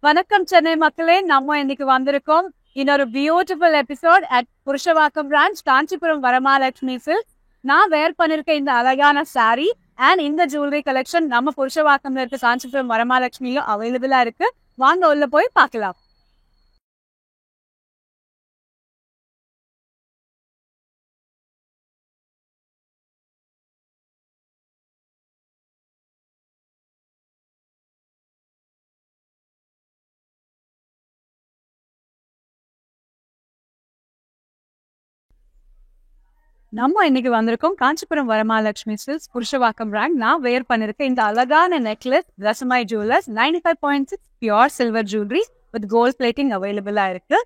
வணக்கம் சென்னை மக்களே, நம்ம இன்னைக்கு வந்திருக்கோம் இன்னொரு beautiful episode at Purasawalkam branch Kanchipuram Varamahalakshmi silk. நான் வேர் பண்ணிருக்க இந்த அழகான சாரி அண்ட் இந்த ஜுவல்லரி கலெக்ஷன் நம்ம புருஷவாக்கம்ல இருக்க காஞ்சிபுரம் வரமாலட்சுமியும் அவைலபிளா இருக்கு. வாங்க உள்ள போய் பார்க்கலாம். நம்ம இன்னைக்கு வந்திருக்கோம் காஞ்சிபுரம் வரமாலட்சுமி சில்க்ஸ் புருஷவாக்கம் பிராண்ட். நான் வேர் பண்ணிருக்கேன் இந்த அழகான நெக்லஸ் ரசமாய் jewellers 95.6 pure silver jewellery with gold plating அவைலபிளா இருக்கு.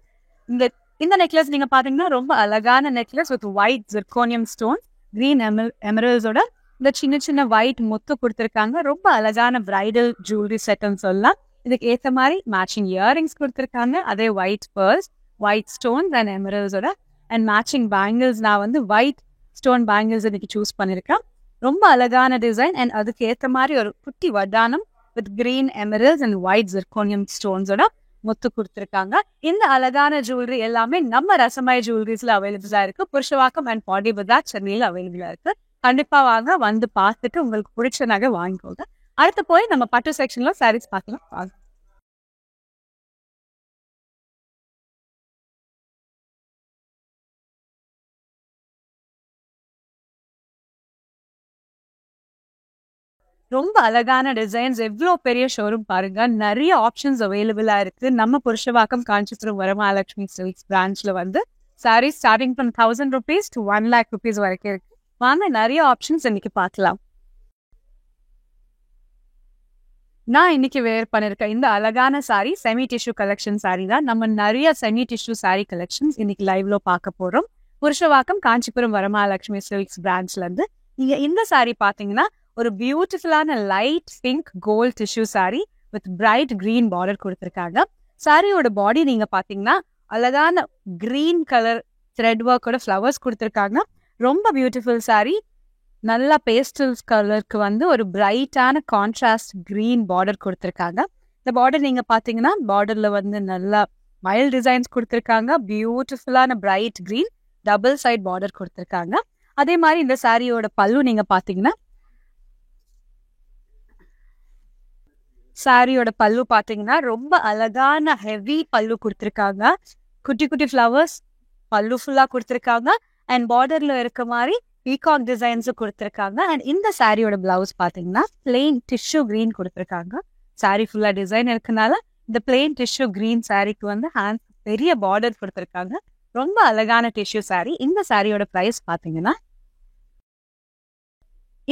இந்த நெக்லஸ் நீங்க பாத்தீங்கன்னா ரொம்ப அழகான necklace with white zirconium stone, green எமரல்ஸோட இந்த சின்ன சின்ன ஒயிட் முத்து கொடுத்துருக்காங்க. ரொம்ப அழகான பிரைடல் ஜுவல்லரி செட்னு சொல்லலாம். இதுக்கு ஏற்ற மாதிரி மேட்சிங் இயரிங்ஸ் கொடுத்துருக்காங்க. அதே white purse, white stones and எமரல்ஸோட அண்ட் மேட்சிங் பேங்கிள்ஸ். நான் வந்து ஒயிட் ஸ்டோன் பேங்கிள்ஸ் இன்னைக்கு சூஸ் பண்ணிருக்கேன். ரொம்ப அழகான டிசைன் அண்ட் அதுக்கு ஏற்ற மாதிரி ஒரு குட்டி வடானம் with green emeralds and white zirconium ஸ்டோன்ஸோட முத்து கொடுத்துருக்காங்க. இந்த அழகான ஜுவல்லரி எல்லாமே நம்ம ரசமாய் ஜுவல்லரிஸ்ல அவைலபிளா இருக்கு. புருஷவாக்கம் அண்ட் பாடி பஜார் சென்னையில அவைலபிளா இருக்கு. கண்டிப்பா வாங்க, வந்து பார்த்துட்டு உங்களுக்கு பிடிச்ச நகை வாங்கிக்கோங்க. அடுத்து போய் நம்ம பட்டு செக்ஷன்ல சாரீஸ் பார்க்கலாம். ரொம்ப அழகான டிசைன்ஸ், எவ்வளோ பெரிய ஷோரூம் பாருங்க. நிறைய ஆப்ஷன்ஸ் அவைலபிளா இருக்கு. நம்ம புருஷவாக்கம் காஞ்சிபுரம் வரமாலட்சுமி சில்க்ஸ் பிரான்ச்ல வந்து saris starting from 1000 rupees to 1 lakh rupees வரைக்கும் இருக்கு. வாங்க, நிறைய ஆப்ஷன்ஸ் இன்னைக்கு பார்க்கலாம். நான் இன்னைக்கு வேர் பண்ணிருக்கேன் இந்த அழகான sorry semi tissue collection sorry தான். நம்ம நிறைய செமி டிஷ்யூ சாரி கலெக்ஷன்ஸ் இன்னைக்கு லைவ்ல பார்க்க போறோம். புருஷவாக்கம் காஞ்சிபுரம் வரமாலட்சுமி சில்க்ஸ் பிரான்ச்ல இருந்து நீங்க இந்த சாரி பாத்தீங்கன்னா ஒரு பியூட்டிஃபுல்லான light pink gold tissue sari with bright green border கொடுத்துருக்காங்க. சாரியோட பாடி நீங்க பாத்தீங்கன்னா அழகான கிரீன் கலர் த்ரெட் ஒர்க்கோட ஃப்ளவர்ஸ் கொடுத்துருக்காங்க. ரொம்ப பியூட்டிஃபுல் சாரி. நல்லா பேஸ்டல்ஸ் கலருக்கு வந்து ஒரு பிரைட்டான கான்ட்ராஸ்ட் கிரீன் பார்டர் கொடுத்துருக்காங்க. இந்த பார்டர் நீங்க பாத்தீங்கன்னா பார்டர்ல வந்து நல்லா மைல்ட் டிசைன்ஸ் கொடுத்துருக்காங்க. பியூட்டிஃபுல்லான bright green double side border கொடுத்துருக்காங்க. அதே மாதிரி இந்த சாரியோட பல்லு நீங்க பாத்தீங்கன்னா சாரியோட பல்லு பாத்தீங்கன்னா ரொம்ப அழகான ஹெவி பல்லு கொடுத்துருக்காங்க. குட்டி குட்டி ஃப்ளவர்ஸ் பல்லு ஃபுல்லா கொடுத்துருக்காங்க அண்ட் பார்டர்ல இருக்க மாதிரி பீகாக் டிசைன்ஸும் கொடுத்துருக்காங்க. அண்ட் இந்த சாரியோட பிளவுஸ் பாத்தீங்கன்னா பிளெயின் டிஷ்யூ கிரீன் கொடுத்துருக்காங்க. சாரி ஃபுல்லா டிசைன் இருக்கனால இந்த பிளெயின் டிஷ்யூ கிரீன் சாரிக்கு வந்து ஹேண்ட் பெரிய பார்டர் கொடுத்துருக்காங்க. ரொம்ப அழகான டிஷ்யூ சாரி. இந்த சாரியோட பிரைஸ் பாத்தீங்கன்னா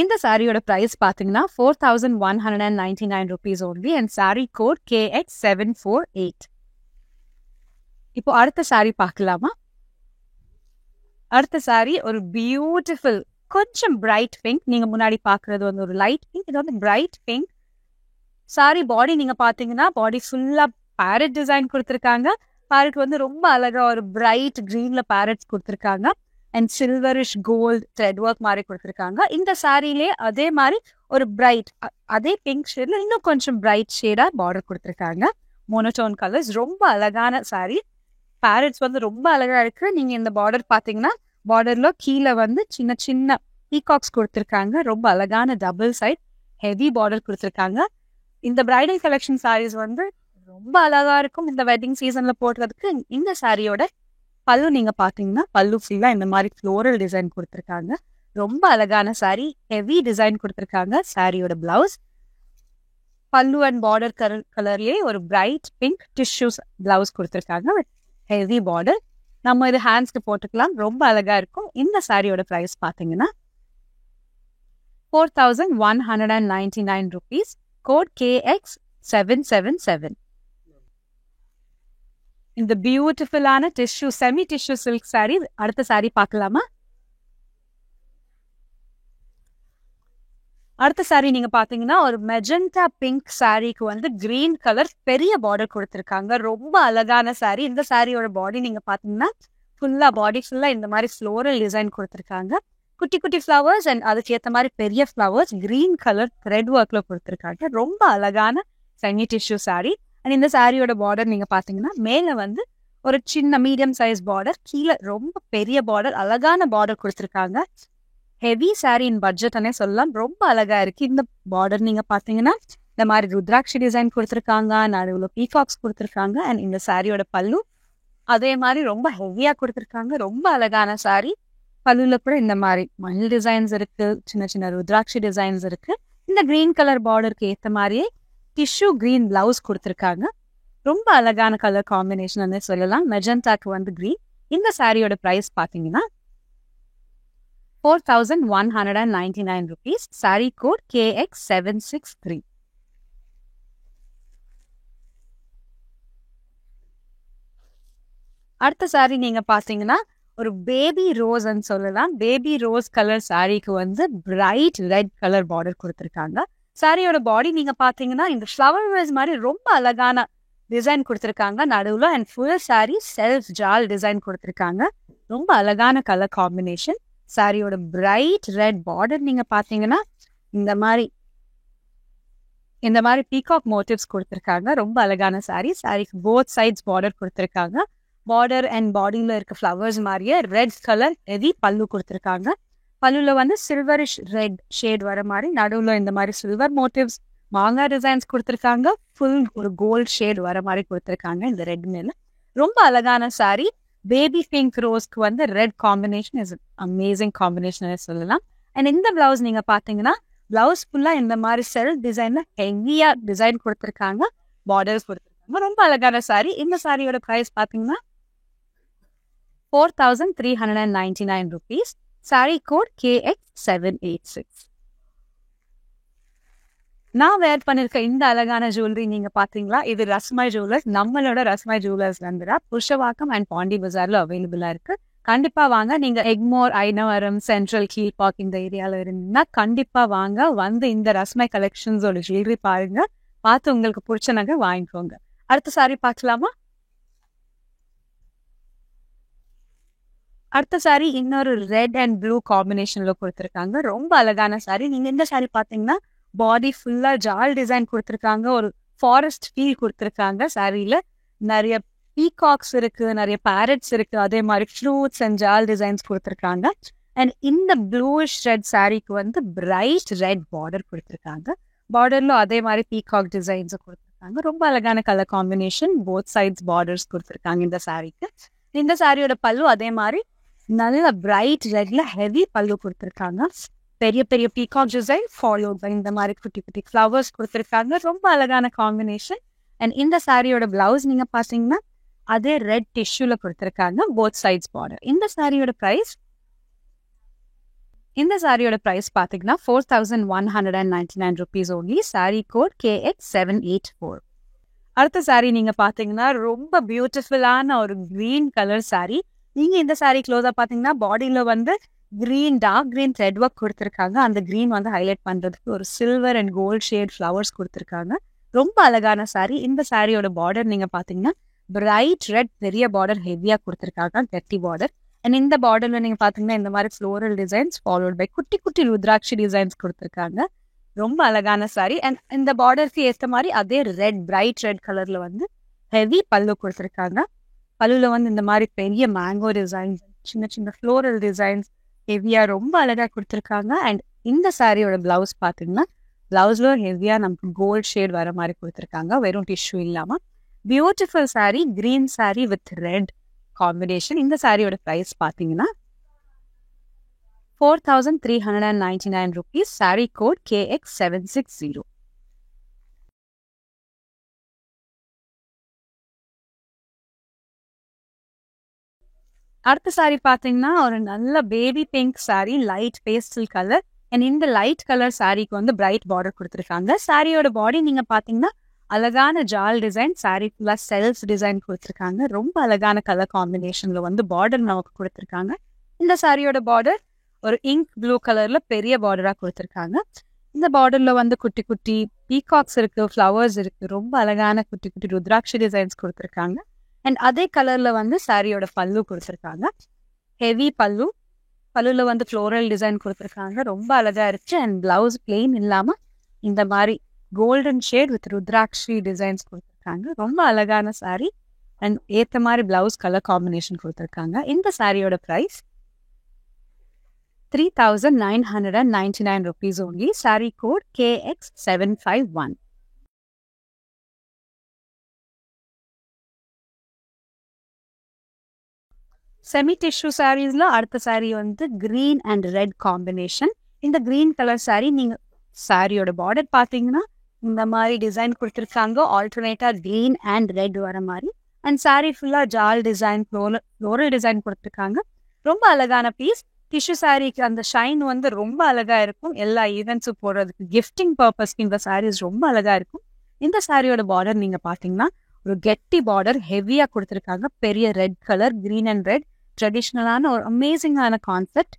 இந்த சாரியோட பிரைஸ் பாத்தீங்கன்னா 4199 rupees only and sari code KX748. இப்போ அடுத்த சாரி பார்க்கலாமா? அடுத்த சாரி ஒரு பியூட்டிஃபுல் கொஞ்சம் பிரைட் பிங்க். நீங்க முன்னாடி பாக்குறது வந்து ஒரு லைட் பிங்க், இது வந்து பிரைட் பிங்க் சாரி. பாடி நீங்க பாத்தீங்கன்னா பாடி ஃபுல்லா பேரட் டிசைன் கொடுத்துருக்காங்க. பேரட் வந்து ரொம்ப அழகா ஒரு பிரைட் கிரீன்ல பேரட்ஸ் கொடுத்துருக்காங்க and silverish gold thread work மாதிரி கொடுத்துருக்காங்க. இந்த சாரிலே அதே மாதிரி ஒரு பிரைட் அதே பிங்க் ஷேட்ல இன்னும் கொஞ்சம் பிரைட் ஷேடா பார்டர் கொடுத்துருக்காங்க. Monotone colours. ரொம்ப அழகான சாரி. பேரட்ஸ் வந்து ரொம்ப அழகா இருக்கு. நீங்க இந்த பார்டர் பாத்தீங்கன்னா பார்டர்ல கீழே வந்து சின்ன சின்ன பீகாக்ஸ் கொடுத்துருக்காங்க. ரொம்ப அழகான டபுள் சைட் ஹெவி பார்டர் கொடுத்துருக்காங்க. இந்த பிரைடல் கலெக்ஷன் சாரீஸ் வந்து ரொம்ப அழகா இருக்கும் இந்த வெட்டிங் சீசன்ல போடுறதுக்கு. இந்த சாரியோட பல்லு நீங்க பாத்தீங்கன்னா பல்லு ஃபுல்லா இந்த மாதிரி ஃப்ளோரல் டிசைன் கொடுத்துருக்காங்க. ரொம்ப அழகான சாரி. ஹெவி டிசைன் கொடுத்துருக்காங்க. சாரியோட பிளவுஸ் பல்லு அண்ட் பார்டர் கலர்லயே ஒரு பிரைட் பிங்க் டிஷ்யூ பிளவுஸ் கொடுத்துருக்காங்க வித் ஹெவி பார்டர். நம்ம இது ஹேண்ட்ஸ்க்கு போட்டுக்கலாம். ரொம்ப அழகா இருக்கும். இந்த சாரியோட பிரைஸ் பாத்தீங்கன்னா 4199 rupees. Code KX777. இந்த பியூட்டிஃபுல்லான tissue semi tissue silk sari. அடுத்த சாரி பார்க்கலாமா? அடுத்த சாரி நீங்க பாத்தீங்கன்னா ஒரு மெஜந்தா பிங்க் சாரிக்கு வந்து கிரீன் கலர் பெரிய பார்டர் கொடுத்துருக்காங்க. ரொம்ப அழகான சாரி. இந்த சாரியோட பாடி நீங்க பாத்தீங்கன்னா ஃபுல்லா பாடி ஃபுல்லா இந்த மாதிரி ஃப்ளோரல் டிசைன் கொடுத்துருக்காங்க. குட்டி குட்டி ஃப்ளவர்ஸ் அண்ட் அதுக்கு ஏற்ற மாதிரி பெரிய ஃப்ளவர்ஸ் கிரீன் கலர் த்ரெட் ஒர்க்ல கொடுத்துருக்காங்க. ரொம்ப அழகான செமி டிஷ்யூ சாரி அண்ட் இந்த சாரியோட பார்டர் நீங்க பாத்தீங்கன்னா மேல வந்து ஒரு சின்ன மீடியம் சைஸ் பார்டர், கீழே ரொம்ப பெரிய பார்டர், அழகான பார்டர் கொடுத்துருக்காங்க. ஹெவி சாரி இன் பட்ஜெட்னே சொல்லலாம். ரொம்ப அழகா இருக்கு. இந்த பார்டர் நீங்க பாத்தீங்கன்னா இந்த மாதிரி ருத்ராட்சி டிசைன் கொடுத்துருக்காங்க, நடுவில் பீகாக்ஸ் கொடுத்துருக்காங்க. அண்ட் இந்த சாரியோட பல்லு அதே மாதிரி ரொம்ப ஹெவியா கொடுத்துருக்காங்க. ரொம்ப அழகான சாரி. பல்லுல கூட இந்த மாதிரி மயில் டிசைன்ஸ் இருக்கு, சின்ன சின்ன ருத்ராட்சி டிசைன்ஸ் இருக்கு. இந்த கிரீன் கலர் பார்டருக்கு ஏற்ற மாதிரியே டிஷ்யூ கிரீன் பிளவுஸ் கொடுத்துருக்காங்க. ரொம்ப அழகான கலர் காம்பினேஷன் சொல்லலாம். மெஜந்தாக்கு வந்து கிரீன். இந்த சாரியோட பிரைஸ் பாத்தீங்கன்னா 4199 rupees. Sorry code KX763. அடுத்த சாரி நீங்க பாத்தீங்கன்னா ஒரு பேபி ரோஸ் சொல்லலாம். பேபி ரோஸ் கலர் சாரிக்கு வந்து பிரைட் ரெட் கலர் பார்டர் கொடுத்துருக்காங்க. சாரியோட பாடி நீங்க பாத்தீங்கன்னா இந்த ஃப்ளவர் வேஸ் மாதிரி ரொம்ப அழகான டிசைன் கொடுத்துருக்காங்க நடுவில். And full sari self jaal design கொடுத்துருக்காங்க. ரொம்ப அழகான கலர் காம்பினேஷன். சாரியோட பிரைட் ரெட் பார்டர் நீங்க பாத்தீங்கன்னா இந்த மாதிரி பீகாக் மோட்டிவ்ஸ் கொடுத்துருக்காங்க. ரொம்ப அழகான சாரி. சாரிக்கு போத் சைட்ஸ் பார்டர் கொடுத்துருக்காங்க. பார்டர் அண்ட் பாடியில இருக்க ஃப்ளவர்ஸ் மாதிரியே ரெட் கலர் ஹெவி பல்லு கொடுத்துருக்காங்க. பல்லுல வந்து சில்வரிஷ் ரெட் ஷேட் வர மாதிரி, நடுவில் இந்த மாதிரி சில்வர் மோட்டிவ்ஸ் மாங்காய் டிசைன்ஸ் கொடுத்துருக்காங்க. ஃபுல் ஒரு கோல்ட் ஷேட் வர மாதிரி கொடுத்துருக்காங்க இந்த ரெட் மேல. ரொம்ப அழகான சாரி. பேபி பிங்க் ரோஸ்க்கு வந்து red combination is amazing combination சொல்லலாம். அண்ட் இந்த பிளவுஸ் நீங்க பாத்தீங்கன்னா பிளவுஸ் ஃபுல்லா இந்த மாதிரி செல்ஃப் டிசைன்ல ஹெவியா டிசைன் கொடுத்துருக்காங்க. பார்டர்ஸ் கொடுத்துருக்காங்க. ரொம்ப அழகான சாரி. இந்த சாரியோட பிரைஸ் பாத்தீங்கன்னா 4399 rupees. Sorry code KX786. நான் வேர் பண்ணிருக்க இந்த அழகான ஜுவல்லரி நீங்க பாத்தீங்களா, இது ரஸ்மாய் ஜுவல்லர்ஸ். நம்மளோட ரஸ்மாய் ஜுவல்லர்ஸ் வந்து புருஷவாக்கம் அண்ட் பாண்டி பஜார்ல அவைலபிளா இருக்கு. கண்டிப்பா வாங்க. நீங்க எக்மோர், ஐனவரம், சென்ட்ரல், கீழ்பாக் இந்த ஏரியால இருந்தீங்கன்னா கண்டிப்பா வாங்க. வந்து இந்த ரஸ்மாய் கலெக்ஷன்ஸோட ஜுவல்லரி பாருங்க. பார்த்து உங்களுக்கு பிடிச்ச நகை வாங்கிக்கோங்க. அடுத்த சாரி பார்க்கலாமா? அடுத்த சாரி இன்னொரு ரெட் அண்ட் ப்ளூ காம்பினேஷன்ல கொடுத்துருக்காங்க. ரொம்ப அழகான சாரி. நீங்க இந்த சாரி பாத்தீங்கன்னா பாடி ஃபுல்லா ஜால் டிசைன் கொடுத்துருக்காங்க. ஒரு ஃபாரஸ்ட் ஃபீல் கொடுத்துருக்காங்க. சாரியில நிறைய பீகாக்ஸ் இருக்கு, நிறைய பேரட்ஸ் இருக்கு, அதே மாதிரி ஃப்ரூட்ஸ் அண்ட் ஜால் டிசைன்ஸ் கொடுத்துருக்காங்க. அண்ட் இந்த ப்ளூஷ் ரெட் சாரிக்கு வந்து பிரைட் ரெட் பார்டர் கொடுத்துருக்காங்க. பார்டர்ல அதே மாதிரி பீகாக் டிசைன்ஸ் கொடுத்துருக்காங்க. ரொம்ப அழகான colour combination. Both sides borders கொடுத்துருக்காங்க இந்த சாரிக்கு. இந்த சாரியோட பல்லு அதே மாதிரி நல்ல பிரைட் ரெட்ல ஹெவி பல்லு கொடுத்துருக்காங்க. பெரிய பெரிய பீகாக் டிசைன் ஃபாலோ பை இந்த மாதிரி குட்டி குட்டி ஃப்ளவர்ஸ் கொடுத்துருக்காங்க. ரொம்ப அழகான காம்பினேஷன். அண்ட் இந்த சாரியோட பிளவுஸ் நீங்க பாத்தீங்கன்னா அதே ரெட் டிஷ்யூல கொடுத்துருக்காங்க. Both sides border. இந்த சாரியோட பிரைஸ் பாத்தீங்கன்னா 4199 rupees only. Sorry code KX784. அடுத்த சாரி நீங்க பாத்தீங்கன்னா ரொம்ப பியூட்டிஃபுல்லான ஒரு கிரீன் கலர் சாரி. நீங்க இந்த சாரி க்ளோஸா பாத்தீங்கன்னா பாடியில வந்து green, dark green thread work கொடுத்துருக்காங்க. அந்த கிரீன் வந்து ஹைலைட் பண்றதுக்கு ஒரு silver and gold shade flowers கொடுத்துருக்காங்க. ரொம்ப அழகான சாரி. இந்த சாரியோட பார்டர் நீங்க பாத்தீங்கன்னா பிரைட் ரெட் பெரிய பார்டர் ஹெவியா கொடுத்துருக்காங்க, கெட்டி பார்டர். அண்ட் இந்த பார்டர்ல நீங்க பாத்தீங்கன்னா இந்த மாதிரி ஃப்ளோரல் டிசைன்ஸ் ஃபாலோட் பை குட்டி குட்டி ருத்ராட்சி டிசைன்ஸ் கொடுத்துருக்காங்க. ரொம்ப அழகான சாரி. அண்ட் இந்த பார்டருக்கு ஏற்ற மாதிரி அதே ரெட் பிரைட் ரெட் கலர்ல வந்து ஹெவி பல்லு கொடுத்துருக்காங்க. பல்லுல வந்து இந்த மாதிரி பெரிய மேங்கோ டிசைன்ஸ், சின்ன சின்ன ஃப்ளோரல் டிசைன்ஸ் ஹெவியா ரொம்ப அழகா கொடுத்துருக்காங்க. அண்ட் இந்த சாரியோட பிளவுஸ் பாத்தீங்கன்னா பிளவுஸ்ல ஹெவியா நமக்கு கோல்ட் ஷேட் வர மாதிரி கொடுத்துருக்காங்க, வெறும் டிஷ்யூ இல்லாம. Beautiful sorry. Green sari with red combination. இந்த சாரியோட பிரைஸ் பாத்தீங்கன்னா 4399 rupees. Sorry code KX760. அடுத்த சாரி பாத்தீங்கன்னா ஒரு நல்ல baby pink sorry, light pastel colour. And இந்த லைட் கலர் சாரிக்கு வந்து பிரைட் பார்டர் கொடுத்துருக்காங்க. சாரியோட பாடி நீங்க பாத்தீங்கன்னா அழகான ஜால் டிசைன். சாரி ஃபுல்லா செல்ஃப் டிசைன் கொடுத்துருக்காங்க. ரொம்ப அழகான கலர் காம்பினேஷன்ல வந்து பார்டர் நமக்கு கொடுத்துருக்காங்க. இந்த சாரியோட பார்டர் ஒரு இங்க் ப்ளூ கலர்ல பெரிய பார்டரா கொடுத்துருக்காங்க. இந்த பார்டர்ல வந்து குட்டி குட்டி பீகாக்ஸ் இருக்கு, ஃப்ளவர்ஸ் இருக்கு, ரொம்ப அழகான குட்டி குட்டி ருத்ராட்சி டிசைன்ஸ் கொடுத்துருக்காங்க. அண்ட் அதே கலர்ல வந்து சாரியோட பல்லு கொடுத்துருக்காங்க. ஹெவி பல்லு. பல்லுல வந்து ஃப்ளோரல் டிசைன் கொடுத்துருக்காங்க. ரொம்ப அழகா இருக்கு. அண்ட் பிளவுஸ் பிளெயின் இல்லாம இந்த மாதிரி golden shade with Rudrakshi designs கொடுத்துருக்காங்க. கொடுத்துருக்காங்க. ரொம்ப அழகான சாரி அண்ட் ஏற்ற மாதிரி பிளவுஸ் கலர் காம்பினேஷன் கொடுத்துருக்காங்க. இந்த சாரியோட price 3,999 rupees only. Saree code KX751. Semi tissue சாரீஸ்ல அடுத்த சாரீ வந்து கிரீன் அண்ட் ரெட் காம்பினேஷன். இந்த கிரீன் கலர் சாரீ நீங்க சாரியோட பார்டர் பார்த்தீங்கன்னா இந்த மாதிரி டிசைன் கொடுத்துருக்காங்க. ஆல்டர்னேட்டா கிரீன் அண்ட் ரெட் வர மாதிரி அண்ட் சாரீ ஃபுல்லா ஜால் டிசைன் ஃப்ளோரல் டிசைன் கொடுத்துருக்காங்க. ரொம்ப அழகான பீஸ். டிஷ்யூ சாரீக்கு அந்த ஷைன் வந்து ரொம்ப அழகா இருக்கும். எல்லா ஈவெண்ட்ஸும் போடுறதுக்கு கிஃப்டிங் பர்பஸ்க்கு இந்த சாரீஸ் ரொம்ப அழகா இருக்கும். இந்த சாரியோட பார்டர் நீங்க பாத்தீங்கன்னா ஒரு கெட்டி பார்டர் ஹெவியா கொடுத்துருக்காங்க. பெரிய red colour, green and red ட்ரெடிஷ்னலான ஒரு அமேசிங்கான கான்செப்ட்.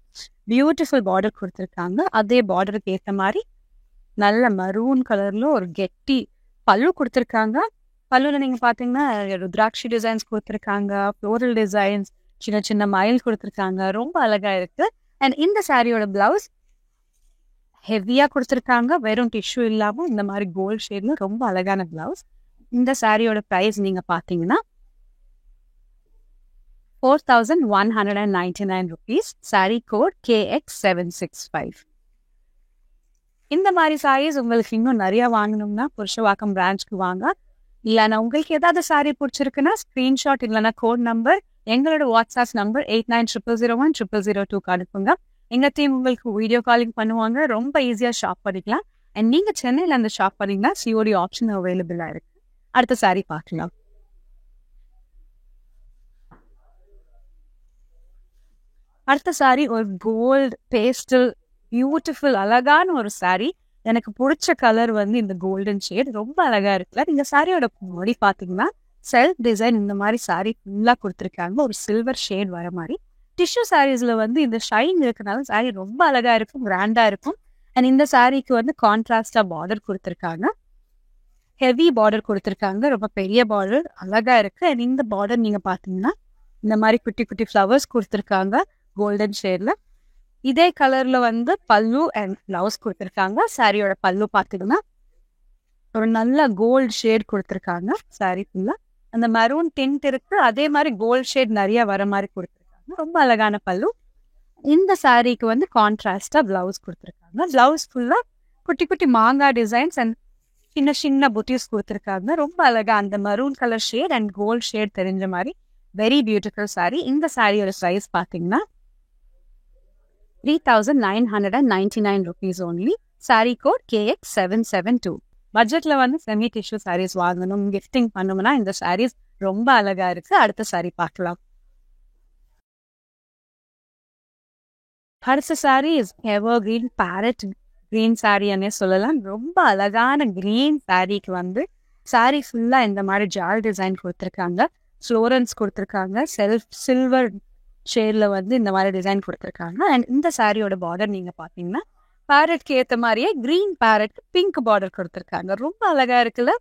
பியூட்டிஃபுல் பார்டர் கொடுத்துருக்காங்க. அதே பார்டருக்கு ஏற்ற மாதிரி நல்ல மரூன் கலர்ல ஒரு கெட்டி பல்லு கொடுத்துருக்காங்க. பல்லுல நீங்க பாத்தீங்கன்னா ருத்ராட்சி டிசைன்ஸ் கொடுத்துருக்காங்க, ஃப்ளோரல் டிசைன்ஸ், சின்ன சின்ன மயில் கொடுத்துருக்காங்க. ரொம்ப அழகா இருக்கு. அண்ட் இந்த சாரியோட பிளவுஸ் ஹெவியா கொடுத்துருக்காங்க. வெறும் டிஷ்யூ இல்லாம இந்த மாதிரி கோல்ட் ஷேட்ல ரொம்ப அழகான பிளவுஸ். இந்த சாரியோட பிரைஸ் நீங்க பாத்தீங்கன்னா 4,199 rupees. Sorry code KX765. இந்த மாதிரி சாரீஸ் உங்களுக்கு இன்னும் நிறைய வாங்கணும்னா புருஷவாக்கம் பிரான்ச்க்கு வாங்க. இல்லைன்னா உங்களுக்கு ஏதாவது சாரி பிடிச்சிருக்குன்னா ஸ்கிரீன்ஷாட் இல்லைன்னா கோட் நம்பர் எங்களோட வாட்ஸ்அப் நம்பர் 8900010002 அனுப்புங்க. எங்க டீம் உங்களுக்கு வீடியோ காலிங் பண்ணுவாங்க. ரொம்ப ஈஸியா ஷாப் பண்ணிக்கலாம். அண்ட் நீங்க சென்னையில அந்த ஷாப் பண்ணீங்கன்னா COD ஆப்ஷன் அவைலபிளா இருக்கு. அடுத்த சாரி பார்க்கலாம். அடுத்த சாரி ஒரு கோல்டு பேஸ்டல் பியூட்டிஃபுல் அழகான ஒரு சாரி. எனக்கு பிடிச்ச கலர் வந்து இந்த கோல்டன் ஷேட். ரொம்ப அழகா இருக்குல்ல. இந்த சாரியோட முடி பாத்தீங்கன்னா செல்ஃப் டிசைன் இந்த மாதிரி சாரி ஃபுல்லா கொடுத்துருக்காங்க. ஒரு சில்வர் ஷேட் வர மாதிரி. டிஷ்யூ சாரீஸ்ல வந்து இந்த ஷைன் இருக்கனால சாரி ரொம்ப அழகா இருக்கும், கிராண்டா இருக்கும். அண்ட் இந்த சாரிக்கு வந்து கான்ட்ராஸ்டா பார்டர் கொடுத்துருக்காங்க. ஹெவி பார்டர் கொடுத்துருக்காங்க. ரொம்ப பெரிய பார்டர் அழகா இருக்கு. அண்ட் இந்த பார்டர் நீங்க பாத்தீங்கன்னா இந்த மாதிரி குட்டி குட்டி ஃப்ளவர்ஸ் கொடுத்துருக்காங்க கோல்டன் ஷேட்ல. இதே கலர்ல வந்து பல்லு அண்ட் பிளவுஸ் கொடுத்துருக்காங்க. சாரியோட பல்லு பாத்தீங்கன்னா ஒரு நல்ல கோல்டு ஷேட் கொடுத்துருக்காங்க. சாரி ஃபுல்லா அந்த மரூன் டிண்ட் இருக்கு. அதே மாதிரி கோல்டு ஷேட் நிறைய வர மாதிரி கொடுத்துருக்காங்க. ரொம்ப அழகான பல்லு. இந்த சாரிக்கு வந்து கான்ட்ராஸ்டா பிளவுஸ் கொடுத்துருக்காங்க. பிளவுஸ் ஃபுல்லா குட்டி குட்டி மாங்காய் டிசைன்ஸ் அண்ட் சின்ன சின்ன புட்டிஸ் கொடுத்துருக்காங்க. ரொம்ப அழகா அந்த maroon colour shade and gold shade தெரிஞ்ச மாதிரி வெரி பியூட்டிஃபுல் சாரி. இந்த சாரியோட சைஸ் பாத்தீங்கன்னா 3,999 rupees only. Sorry code KX772. பட்ஜெட்ல வந்து செமி டிஷ்யூ சாரீஸ் வாங்கணும், கிஃப்டிங் பண்ணணும்னா இந்த சாரீஸ் ரொம்ப அழகா இருக்கு. அடுத்த சாரி பார்க்கலாம். அடுத்த sari is evergreen parrot green சாரின்னே சொல்லலாம். ரொம்ப அழகான கிரீன் சாரிக்கு வந்து சாரி ஃபுல்லா இந்த மாதிரி ஜால் டிசைன் கொடுத்துருக்காங்க. ஃப்ளோரன்ஸ் கொடுத்துருக்காங்க. சில்வர் ஷேட்ல வந்து இந்த மாதிரி டிசைன் கொடுத்துருக்காங்க. அண்ட் இந்த சாரியோட பார்டர் நீங்க பாத்தீங்கன்னா பேரட்க்கு ஏற்ற மாதிரியே கிரீன் பேரட் பிங்க் பார்டர் கொடுத்துருக்காங்க. ரொம்ப அழகா இருக்குல்ல.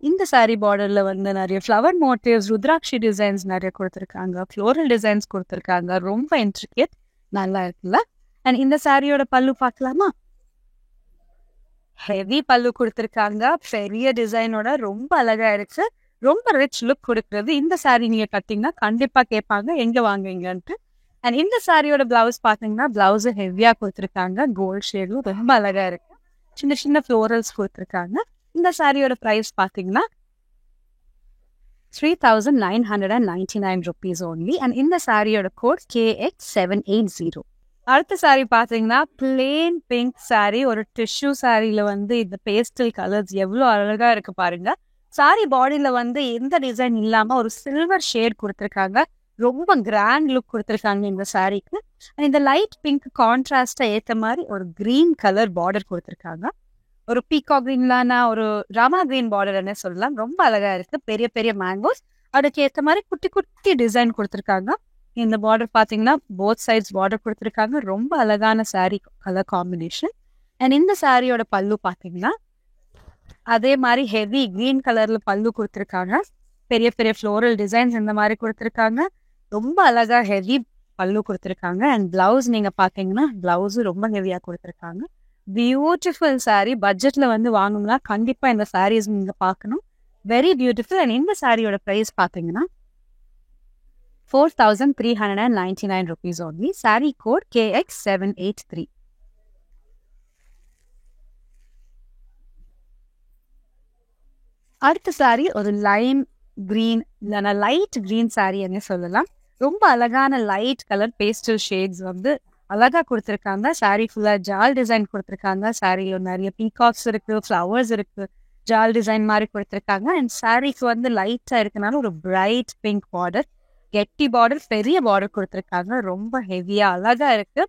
இந்த சாரி பார்டர்ல வந்து நிறைய ஃப்ளவர் மோட்டிவ்ஸ், ருத்ராட்சி டிசைன்ஸ் நிறைய கொடுத்துருக்காங்க. ஃப்ளோரல் டிசைன்ஸ் கொடுத்துருக்காங்க. ரொம்ப இன்ட்ரிகேட், நல்லா இருக்குல்ல. அண்ட் இந்த சாரியோட பல்லு பார்க்கலாமா? ஹெவி பல்லு கொடுத்துருக்காங்க. பெரிய டிசைனோட ரொம்ப அழகா இருக்கு. ரொம்ப ரிச் லுக் கொடுக்குறது. இந்த சாரி நீங்க கட்டிங்கன்னா கண்டிப்பா கேட்பாங்க எங்க வாங்குவீங்கன்ட்டு. அண்ட் இந்த சாரியோட பிளவுஸ் பாத்தீங்கன்னா பிளவுஸ் ஹெவியா கொடுத்துருக்காங்க. கோல்ட் ஷேடும் ரொம்ப அழகா இருக்கு. சின்ன சின்ன ஃப்ளோரல்ஸ் கொடுத்துருக்காங்க. இந்த சாரியோட பிரைஸ் பாத்தீங்கன்னா 3,999 rupees only. அண்ட் இந்த சாரியோட கோட் KX780. அடுத்த சாரி பாத்தீங்கன்னா பிளேன் பிங்க் சாரி. ஒரு டிஷ்யூ சாரியில வந்து இந்த பேஸ்டல் கலர்ஸ் எவ்வளவு அழகா இருக்கு பாருங்க. சாரி பாடியில வந்து எந்த டிசைன் இல்லாம ஒரு சில்வர் ஷேட் கொடுத்துருக்காங்க. ரொம்ப கிராண்ட் லுக் கொடுத்துருக்காங்க இந்த சாரிக்கு. இந்த லைட் பிங்க் கான்ட்ராஸ்டா ஏத்த மாதிரி ஒரு கிரீன் கலர் பார்டர் கொடுத்துருக்காங்க. ஒரு பீகா கிரீன்லான ஒரு ராமா கிரீன் பார்டர்னே சொல்லலாம். ரொம்ப அழகா இருக்கு. பெரிய பெரிய மேங்கோஸ், அதுக்கு ஏத்த மாதிரி குட்டி குட்டி டிசைன் கொடுத்துருக்காங்க. இந்த பார்டர் பாத்தீங்கன்னா போத் சைட்ஸ் பார்டர் கொடுத்துருக்காங்க. ரொம்ப அழகான சாரி கலர் காம்பினேஷன். அண்ட் இந்த சாரியோட பல்லு பாத்தீங்கன்னா அதே மாதிரி ஹெவி கிரீன் கலர்ல பல்லு கொடுத்துருக்காங்க. பெரிய பெரிய ஃப்ளோரல் டிசைன்ஸ் இந்த மாதிரி கொடுத்துருக்காங்க. ரொம்ப அழகா ஹெவி பல்லு கொடுத்துருக்காங்க. அண்ட் பிளவுஸ் நீங்க பாத்தீங்கன்னா பிளவுஸ் ரொம்ப ஹெவியா கொடுத்துருக்காங்க. Beautiful sorry. பட்ஜெட்ல வந்து வாங்கணும்னா கண்டிப்பா இந்த சாரீஸ் நீங்க பார்க்கணும். Very beautiful. அண்ட் இந்த சாரியோட ப்ரைஸ் பார்த்தீங்கன்னா 4,399 rupees only. Saree code KX783. அடுத்த சாரி ஒரு லைம் கிரீன் இல்லைன்னா லைட் கிரீன் சாரி என்ன சொல்லலாம். ரொம்ப அழகான லைட் கலர் பேஸ்டல் ஷேட்ஸ் வந்து அழகா கொடுத்துருக்காங்க. சாரி ஃபுல்லா ஜால் டிசைன் கொடுத்துருக்காங்க. சாரியில நிறைய பீகாக்ஸ் இருக்கு, ஃப்ளவர்ஸ் இருக்கு, ஜால் டிசைன் மாதிரி கொடுத்துருக்காங்க. அண்ட் சாரிக்கு வந்து லைட்டா இருக்கனால ஒரு பிரைட் பிங்க் பார்டர், கெட்டி பார்டர், பெரிய பார்டர் கொடுத்துருக்காங்க. ரொம்ப ஹெவியா அழகா இருக்கு.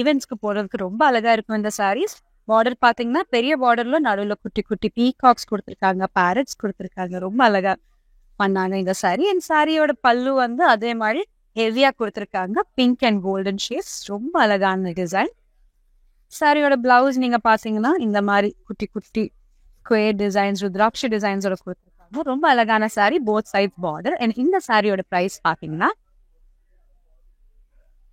ஈவெண்ட்ஸ்க்கு போடுறதுக்கு ரொம்ப அழகா இருக்கும் இந்த சாரீஸ். பார்டர் பாத்தீங்கன்னா பெரிய பார்டர்ல நடுவில் குட்டி குட்டி பீகாக்ஸ் கொடுத்துருக்காங்க, பேரட்ஸ் கொடுத்துருக்காங்க. ரொம்ப அழகா பண்ணாங்க இந்த சாரி. அண்ட் சாரியோட பல்லு வந்து அதே மாதிரி ஹெவியா கொடுத்துருக்காங்க. பிங்க் அண்ட் கோல்டன் ஷேட்ஸ், ரொம்ப அழகான டிசைன். சாரியோட பிளவுஸ் நீங்க பாத்தீங்கன்னா இந்த மாதிரி குட்டி குட்டி ஸ்கொயர் டிசைன்ஸ், ருத்ராட்ச டிசைன்ஸோட கொடுத்துருக்காங்க. ரொம்ப அழகான sari, both side border. And இந்த சாரியோட பிரைஸ் பாத்தீங்கன்னா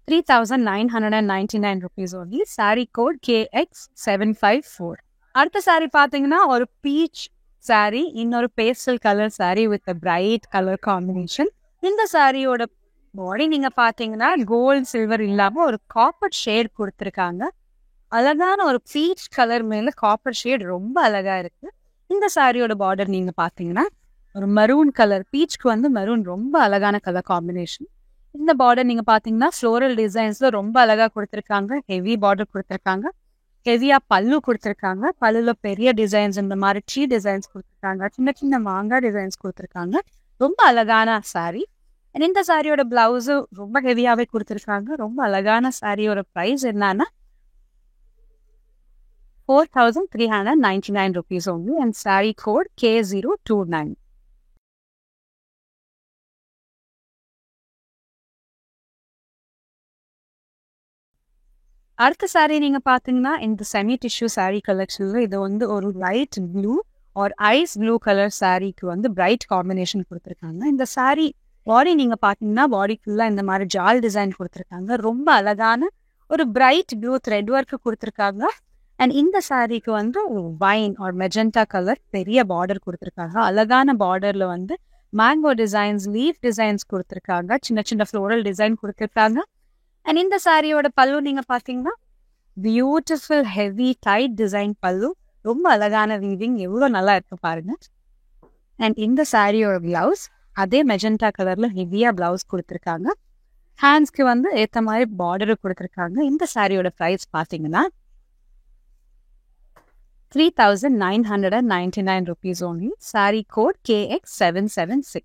3,999 rupees only. Saree code KX754. அடுத்த சாரி பாத்தீங்கன்னா ஒரு பீச் சாரி, இன்னொரு pastel colour sari with bright colour combination. இந்த சாரியோட பாடி நீங்க பாத்தீங்கன்னா கோல்ட் சில்வர் இல்லாம ஒரு காப்பர் ஷேட் கொடுத்துருக்காங்க. அழகான ஒரு பீச் கலர் மேல காப்பர் ஷேட் ரொம்ப அழகா இருக்கு. இந்த சாரியோட பார்டர் நீங்க பாத்தீங்கன்னா ஒரு மரூன் கலர், பீச்க்கு வந்து மரூன் ரொம்ப அழகான கலர் காம்பினேஷன். இந்த பார்டர் நீங்க பாத்தீங்கன்னா ஃப்ளோரல் டிசைன்ஸ்ல ரொம்ப அழகா கொடுத்துருக்காங்க. ஹெவி பார்டர் கொடுத்துருக்காங்க, ஹெவியா பல்லு கொடுத்துருக்காங்க. பல்லுல பெரிய டிசைன்ஸ், இந்த மாதிரி ட்ரீ டிசைன்ஸ் கொடுத்துருக்காங்க, சின்ன சின்ன மாங்காய் டிசைன்ஸ் கொடுத்துருக்காங்க. ரொம்ப அழகான சாரி. இந்த சாரியோட பிளவுஸும் ரொம்ப ஹெவியாவே கொடுத்துருக்காங்க. ரொம்ப அழகான சாரியோட ப்ரைஸ் என்னன்னா 4,399 rupees only. And saree code K029. அடுத்த சாரி நீங்க பாத்தீங்கன்னா இந்த செமி டிஷ்யூ சாரி கலெக்ஷன்ல இது வந்து ஒரு light blue or ice blue colour சாரிக்கு வந்து பிரைட் காம்பினேஷன் கொடுத்துருக்காங்க. இந்த சாரி பாடி நீங்க பாத்தீங்கன்னா பாடி ஃபுல்லா இந்த மாதிரி ஜால் டிசைன் கொடுத்துருக்காங்க. ரொம்ப அழகான ஒரு பிரைட் ப்ளூ த்ரெட் ஒர்க் கொடுத்துருக்காங்க. அண்ட் இந்த சாரிக்கு வந்து வைன் ஆர் மெஜெண்டா கலர் பெரிய பார்டர் கொடுத்துருக்காங்க. அழகான பார்டர்ல வந்து மேங்கோ டிசைன்ஸ், லீஃப் டிசைன்ஸ் கொடுத்துருக்காங்க, சின்ன சின்ன ஃப்ளோரல் டிசைன் கொடுத்துருக்காங்க. அண்ட் இந்த சாரியோட பல்லு நீங்க பாத்தீங்கன்னா பியூட்டிஃபுல் ஹெவி டைட் டிசைன் பல்லு, ரொம்ப அழகான வீவிங், எவ்வளவு நல்லா இருக்கு பாருங்க. அண்ட் இந்த சாரியோட பிளவுஸ் அதே மெஜெண்டா கலர்ல ஹெவியா பிளவுஸ் கொடுத்துருக்காங்க. ஹேண்ட்ஸ்க்கு வந்து ஏத்த மாதிரி பார்டர் கொடுத்துருக்காங்க. இந்த சாரியோட பிரைஸ் பாத்தீங்கன்னா 3,999 rupees only. Saree code KX776.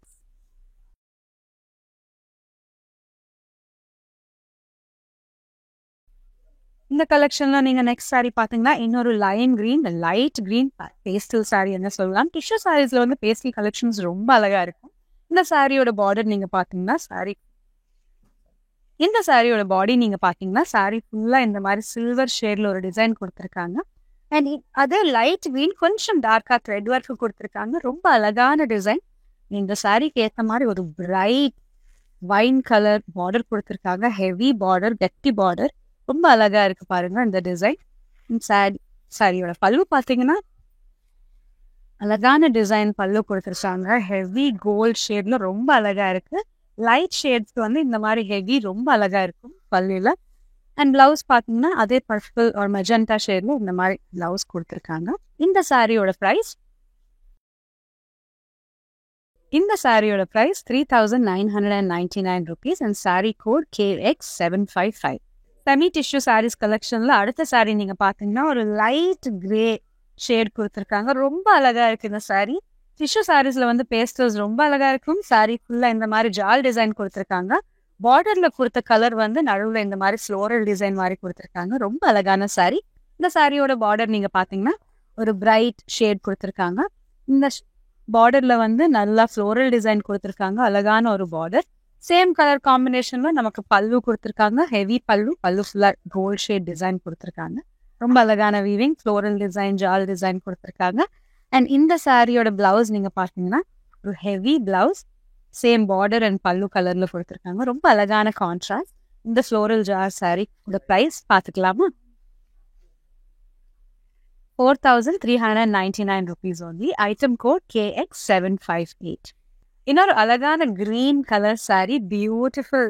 இந்த கலெக்ஷன்ல நீங்க நெக்ஸ்ட் சாரி பாத்தீங்கன்னா இன்னொரு line green, light green pastel sorry என்ன சொல்லலாம். டிஷ்யூ சாரீஸ்ல வந்து பேஸ்டல் கலெக்ஷன்ஸ் ரொம்ப அழகா இருக்கும். இந்த சாரியோட பார்டர் நீங்க பாத்தீங்கன்னா இந்த சாரியோட பாடி நீங்க பாத்தீங்கன்னா சாரி ஃபுல்லா இந்த மாதிரி சில்வர் ஷேட்ல ஒரு டிசைன் கொடுத்துருக்காங்க. அண்ட் அதே லைட் கிரீன் கொஞ்சம் டார்க்கா த்ரெட் ஒர்க் கொடுத்துருக்காங்க. ரொம்ப அழகான டிசைன். இந்த சாரிக்கு ஏற்ற மாதிரி ஒரு பிரைட் வைன் கலர் பார்டர் கொடுத்துருக்காங்க. ஹெவி பார்டர், கெட்டி பார்டர், ரொம்ப அழகா இருக்கு பாருங்க இந்த டிசைன். சாரியோட பல்லு பாத்தீங்கன்னா அழகான டிசைன் பல்லு கொடுத்துருக்காங்க. ஹெவி கோல்ட் ஷேட்ல ரொம்ப அழகா இருக்கு. லைட் ஷேட்ஸ்க்கு வந்து இந்த மாதிரி ஹெவி ரொம்ப அழகா இருக்கும் பல்லுல. அண்ட் பிளவுஸ் பாத்தீங்கன்னா அதே பர்பிள் ஒரு மெஜெண்டா ஷேட்ல இந்த மாதிரி பிளவுஸ் கொடுத்துருக்காங்க. இந்த சாரியோட price 3,999 rupees. And sari code KX755. Semi tissue saris கலெக்ஷன்ல அடுத்த சாரி நீங்க பாத்தீங்கன்னா ஒரு லைட் கிரே ஷேட் கொடுத்துருக்காங்க. ரொம்ப அழகா இருக்கு இந்த சாரி. டிஷ்யூ சாரீஸ்ல வந்து பேஸ்டல்ஸ் ரொம்ப அழகா இருக்கும். சாரி ஃபுல்லா இந்த மாதிரி ஜால் டிசைன் கொடுத்துருக்காங்க. பார்டர்ல கொடுத்த கலர் வந்து நடுவுல இந்த மாதிரி ஃப்ளோரல் டிசைன் மாதிரி கொடுத்துருக்காங்க. ரொம்ப அழகான சாரி. இந்த சாரியோட பார்டர் நீங்க பாத்தீங்கன்னா ஒரு பிரைட் ஷேட் கொடுத்துருக்காங்க. இந்த பார்டர்ல வந்து நல்லா ஃப்ளோரல் டிசைன் கொடுத்துருக்காங்க. அழகான ஒரு பார்டர். சேம் கலர் காம்பினேஷன்ல நமக்கு பல்லு கொடுத்துருக்காங்க. ஹெவி பல்லு ஃபுல்லா கோல்ட் ஷேட் டிசைன் கொடுத்துருக்காங்க. ரொம்ப அழகான weaving, floral design, jaal design கொடுத்துருக்காங்க. அண்ட் இந்த சாரியோட பிளவுஸ் நீங்க பாத்தீங்கன்னா ஒரு heavy blouse, same border and pallu கலர்ல கொடுத்துருக்காங்க. ரொம்ப அழகான கான்ட்ராஸ்ட். இந்த ஃப்ளோரல் ஜார் சாரி பிரைஸ் பாத்துக்கலாமா? 4,399 rupees only. Item code KX758. இன்னொரு அழகான green color saree, beautiful,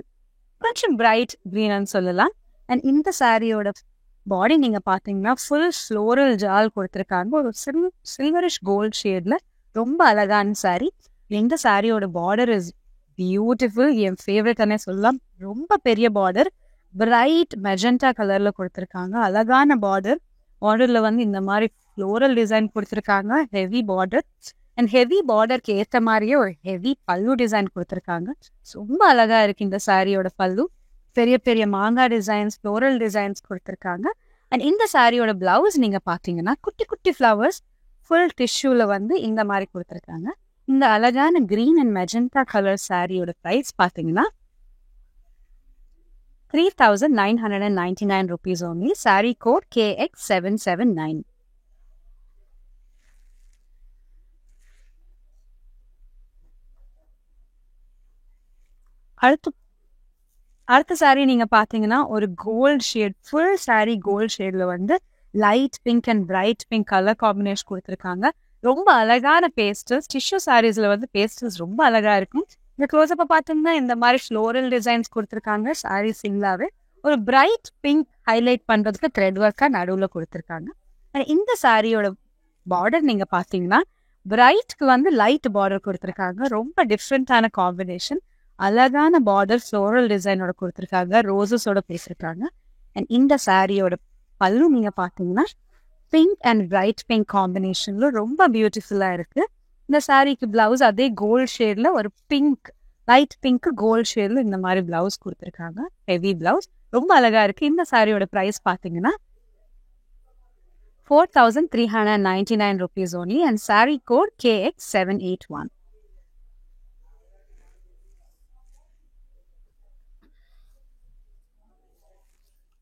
கொஞ்சம் bright green ன்னு சொல்லலாம். அண்ட் இந்த சாரியோட பாடி நீங்க பாத்தீங்கன்னா ஃபுல் ஃப்ளோரல் ஜால் கொடுத்துருக்காங்க. ஒரு சில்வரிஷ் கோல்ட் ஷேட்ல ரொம்ப அழகான சாரி. இந்த சாரியோட பார்டர் இஸ் பியூட்டிஃபுல். என் ஃபேவரட்னே சொல்லலாம். ரொம்ப பெரிய பார்டர், பிரைட் மெஜெண்டா கலர்ல கொடுத்துருக்காங்க. அழகான பார்டர். பார்டர்ல வந்து இந்த மாதிரி ஃப்ளோரல் டிசைன் கொடுத்துருக்காங்க. ஹெவி பார்டர் அண்ட் ஹெவி பார்டருக்கு ஏற்ற மாதிரியே ஒரு ஹெவி பல்லு டிசைன் கொடுத்துருக்காங்க. ரொம்ப அழகா இருக்கு இந்த சாரியோட பல்லு. பெரிய பெரிய மாங்காய் டிசைன்ஸ், ஃப்ளோரல் டிசைன்ஸ் கொடுத்துருக்காங்க. அண்ட் இந்த சாரியோட பிளவுஸ் நீங்க பாத்தீங்கன்னா குட்டி குட்டி ஃப்ளவர்ஸ் ஃபுல் டிஷ்யூல வந்து இந்த மாதிரி கொடுத்துருக்காங்க. இந்த அழகான கிரீன் அண்ட் மெஜெண்டா கலர் சாரியோட பிரைஸ் பாத்தீங்கன்னா 3,999 rupees only. Saree code KX779. அடுத்த சாரி நீங்க பாத்தீங்கன்னா ஒரு gold shade, full sari gold ஷேட்ல வந்து light pink and bright pink colour combination கொடுத்துருக்காங்க. ரொம்ப அழகான பேஸ்டல்ஸ். டிஷ்யூ சாரீஸ்ல வந்து பேஸ்டல்ஸ் ரொம்ப அழகா இருக்கும். இந்த க்ளோஸ்அப்பை பார்த்தோம்னா இந்த மாதிரி ஃப்ளோரல் டிசைன்ஸ் கொடுத்துருக்காங்க. சாரீ சிங்லாவே ஒரு பிரைட் பிங்க் ஹைலைட் பண்றதுக்கு த்ரெட் ஒர்க்கா நடுவில் கொடுத்துருக்காங்க. இந்த சாரியோட பார்டர் நீங்க பாத்தீங்கன்னா பிரைட்க்கு வந்து லைட் பார்டர் கொடுத்துருக்காங்க. ரொம்ப டிஃப்ரெண்டான காம்பினேஷன். அழகான பார்டர் ஃப்ளோரல் டிசைனோட கொடுத்துருக்காங்க. ரோசஸோட பேசிருக்காங்க. அண்ட் இந்த சாரியோட பல்லு நீங்க பாத்தீங்கன்னா பிங்க் அண்ட் பிரைட் பிங்க் காம்பினேஷன்ல ரொம்ப பியூட்டிஃபுல்லா இருக்கு. இந்த சாரிக்கு பிளவுஸ் அதே கோல்ட் ஷேட்ல ஒரு பிங்க், லைட் பிங்க் கோல்ட் ஷேட்ல இந்த மாதிரி பிளவுஸ் கொடுத்துருக்காங்க. ஹெவி பிளவுஸ் ரொம்ப அழகா இருக்கு. இந்த சாரியோட பிரைஸ் பாத்தீங்கன்னா 4,399 rupees only and saree code KX781.